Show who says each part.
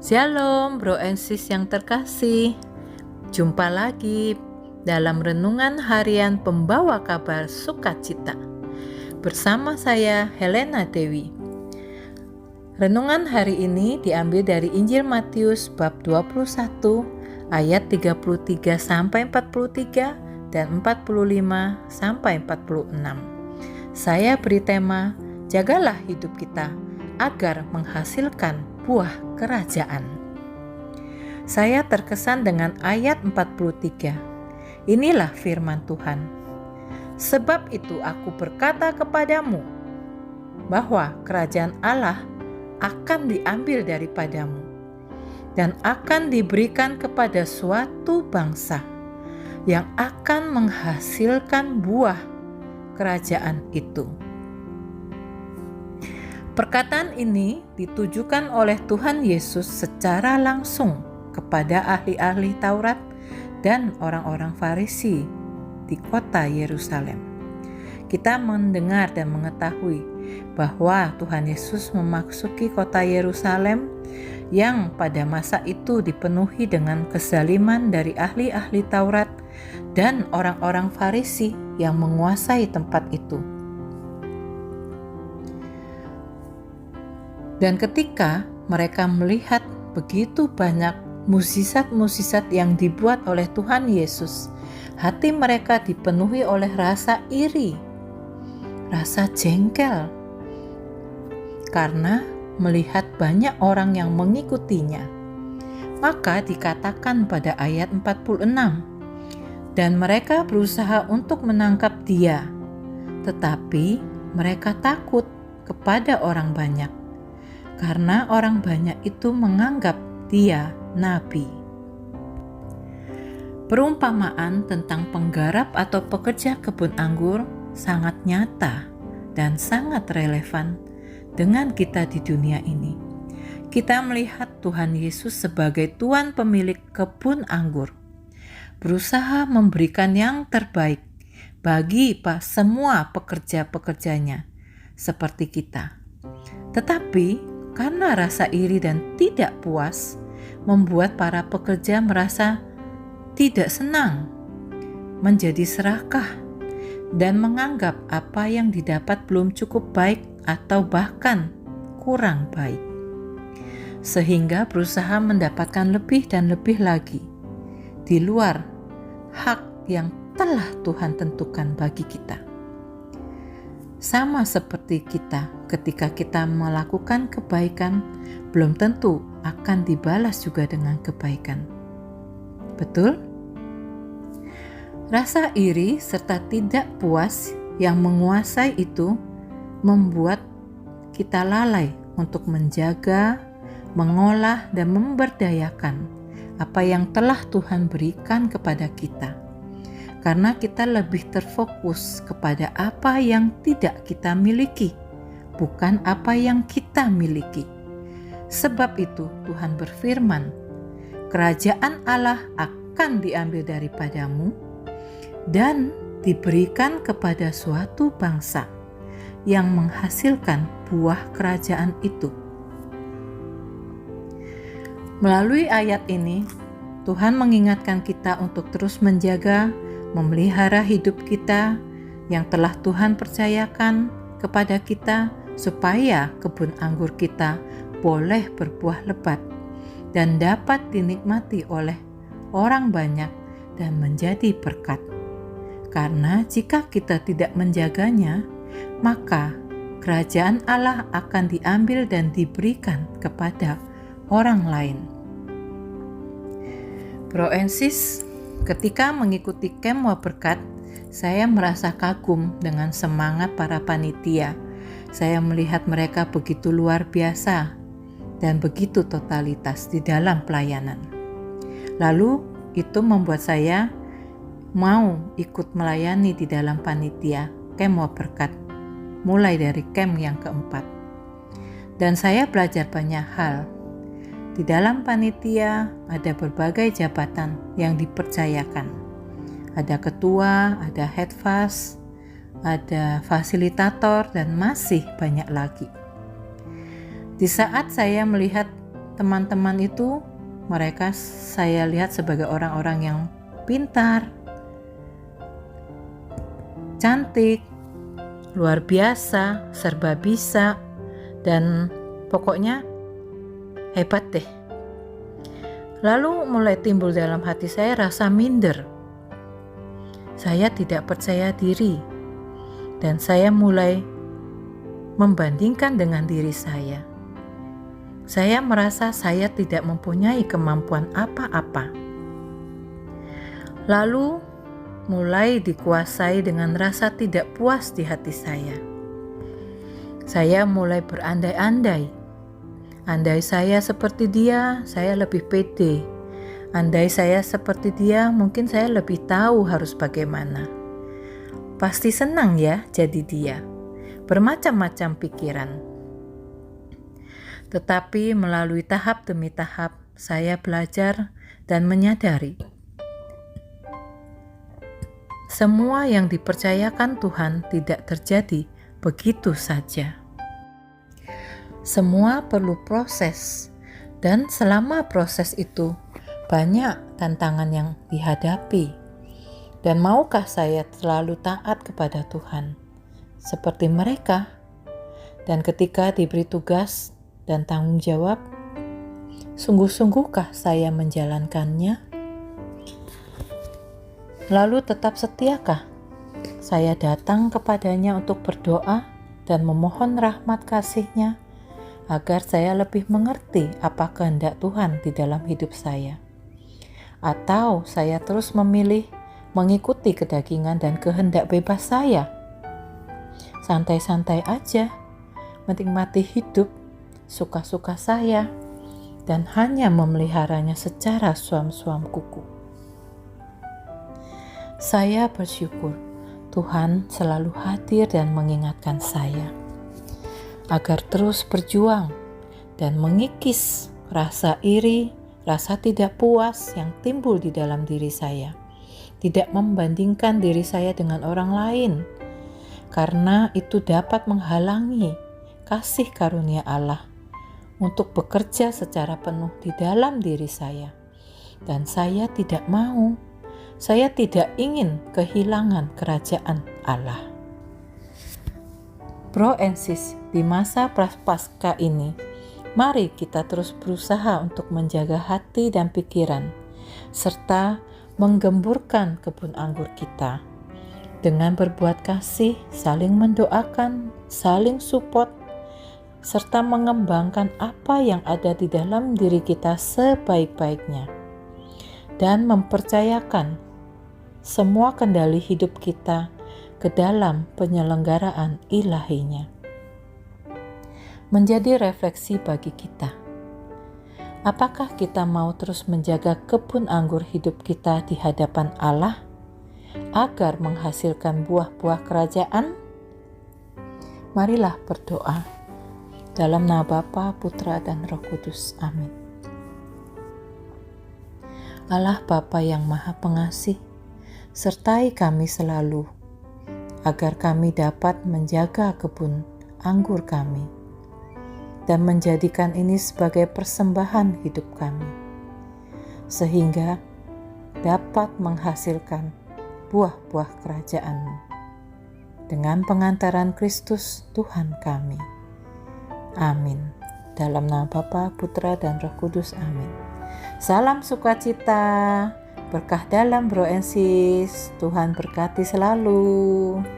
Speaker 1: Shalom bro and sis yang terkasih. Jumpa lagi dalam renungan harian pembawa kabar sukacita bersama saya Helena Dewi. Renungan hari ini diambil dari Injil Matius bab 21 ayat 33 sampai 43 dan 45 sampai 46. Saya beri tema jagalah hidup kita agar menghasilkan buah kerajaan. Saya terkesan dengan ayat 43. Inilah firman Tuhan. Sebab itu aku berkata kepadamu bahwa kerajaan Allah akan diambil daripadamu dan akan diberikan kepada suatu bangsa yang akan menghasilkan buah kerajaan itu. Perkataan ini ditujukan oleh Tuhan Yesus secara langsung kepada ahli-ahli Taurat dan orang-orang Farisi di kota Yerusalem. Kita mendengar dan mengetahui bahwa Tuhan Yesus memasuki kota Yerusalem yang pada masa itu dipenuhi dengan kezaliman dari ahli-ahli Taurat dan orang-orang Farisi yang menguasai tempat itu. Dan ketika mereka melihat begitu banyak mukjizat-mukjizat yang dibuat oleh Tuhan Yesus, hati mereka dipenuhi oleh rasa iri, rasa jengkel, karena melihat banyak orang yang mengikutinya. Maka dikatakan pada ayat 46, dan mereka berusaha untuk menangkap dia, tetapi mereka takut kepada orang banyak, karena orang banyak itu menganggap dia nabi. Perumpamaan tentang penggarap atau pekerja kebun anggur sangat nyata dan sangat relevan dengan kita di dunia ini. Kita melihat Tuhan Yesus sebagai Tuhan pemilik kebun anggur, berusaha memberikan yang terbaik bagi semua pekerja-pekerjanya seperti kita. Tetapi karena rasa iri dan tidak puas membuat para pekerja merasa tidak senang, menjadi serakah, dan menganggap apa yang didapat belum cukup baik atau bahkan kurang baik, sehingga berusaha mendapatkan lebih dan lebih lagi di luar hak yang telah Tuhan tentukan bagi kita. Sama seperti kita, ketika kita melakukan kebaikan, belum tentu akan dibalas juga dengan kebaikan. Betul? Rasa iri serta tidak puas yang menguasai itu membuat kita lalai untuk menjaga, mengolah, dan memberdayakan apa yang telah Tuhan berikan kepada kita. Karena kita lebih terfokus kepada apa yang tidak kita miliki, bukan apa yang kita miliki. Sebab itu Tuhan berfirman, kerajaan Allah akan diambil daripadamu dan diberikan kepada suatu bangsa yang menghasilkan buah kerajaan itu. Melalui ayat ini, Tuhan mengingatkan kita untuk terus menjaga, memelihara hidup kita yang telah Tuhan percayakan kepada kita, supaya kebun anggur kita boleh berbuah lebat dan dapat dinikmati oleh orang banyak dan menjadi berkat. Karena jika kita tidak menjaganya, maka kerajaan Allah akan diambil dan diberikan kepada orang lain. Bro and sis, ketika mengikuti Camp Wah Berkat, saya merasa kagum dengan semangat para panitia. Saya melihat mereka begitu luar biasa dan begitu totalitas di dalam pelayanan. Lalu itu membuat saya mau ikut melayani di dalam panitia Camp Wah Berkat, mulai dari camp yang keempat. Dan saya belajar banyak hal. Di dalam panitia ada berbagai jabatan yang dipercayakan. Ada ketua, ada head fast, ada fasilitator, dan masih banyak lagi. Di saat saya melihat teman-teman itu mereka saya lihat sebagai orang-orang yang pintar, cantik, luar biasa, serba bisa, dan pokoknya hebat deh. Lalu mulai timbul dalam hati saya rasa minder. Saya tidak percaya diri, dan saya mulai membandingkan dengan diri saya. Saya merasa saya tidak mempunyai kemampuan apa-apa. Lalu mulai dikuasai dengan rasa tidak puas di hati saya. Saya mulai berandai-andai. Andai saya seperti dia, saya lebih pede. Andai saya seperti dia, mungkin saya lebih tahu harus bagaimana. Pasti senang ya jadi dia. Bermacam-macam pikiran. Tetapi melalui tahap demi tahap, saya belajar dan menyadari semua yang dipercayakan Tuhan tidak terjadi begitu saja. Semua perlu proses, dan selama proses itu banyak tantangan yang dihadapi. Dan maukah saya selalu taat kepada Tuhan seperti mereka? Dan ketika diberi tugas dan tanggung jawab, sungguh-sungguhkah saya menjalankannya? Lalu tetap setiakah saya datang kepadanya untuk berdoa dan memohon rahmat kasih-Nya agar saya lebih mengerti apa kehendak Tuhan di dalam hidup saya? Atau saya terus memilih mengikuti kedagingan dan kehendak bebas saya? Santai-santai aja, menikmati hidup, suka-suka saya, dan hanya memeliharanya secara suam-suam kuku. Saya bersyukur Tuhan selalu hadir dan mengingatkan saya agar terus berjuang dan mengikis rasa iri, rasa tidak puas yang timbul di dalam diri saya. Tidak membandingkan diri saya dengan orang lain, karena itu dapat menghalangi kasih karunia Allah untuk bekerja secara penuh di dalam diri saya. Dan saya tidak mau, saya tidak ingin kehilangan kerajaan Allah. Bro and sis, di masa prapaskah ini, mari kita terus berusaha untuk menjaga hati dan pikiran, serta menggemburkan kebun anggur kita dengan berbuat kasih, saling mendoakan, saling support, serta mengembangkan apa yang ada di dalam diri kita sebaik-baiknya, dan mempercayakan semua kendali hidup kita ke dalam penyelenggaraan ilahinya. Menjadi refleksi bagi kita. Apakah kita mau terus menjaga kebun anggur hidup kita di hadapan Allah agar menghasilkan buah-buah kerajaan? Marilah berdoa. Dalam nama Bapa, Putra, dan Roh Kudus. Amin. Allah Bapa yang Maha Pengasih, sertai kami selalu, agar kami dapat menjaga kebun anggur kami, dan menjadikan ini sebagai persembahan hidup kami, sehingga dapat menghasilkan buah-buah kerajaan-Mu, dengan pengantaran Kristus Tuhan kami. Amin. Dalam nama Bapa, Putra, dan Roh Kudus. Amin. Salam sukacita, berkah dalam Bro and Sis. Tuhan berkati selalu.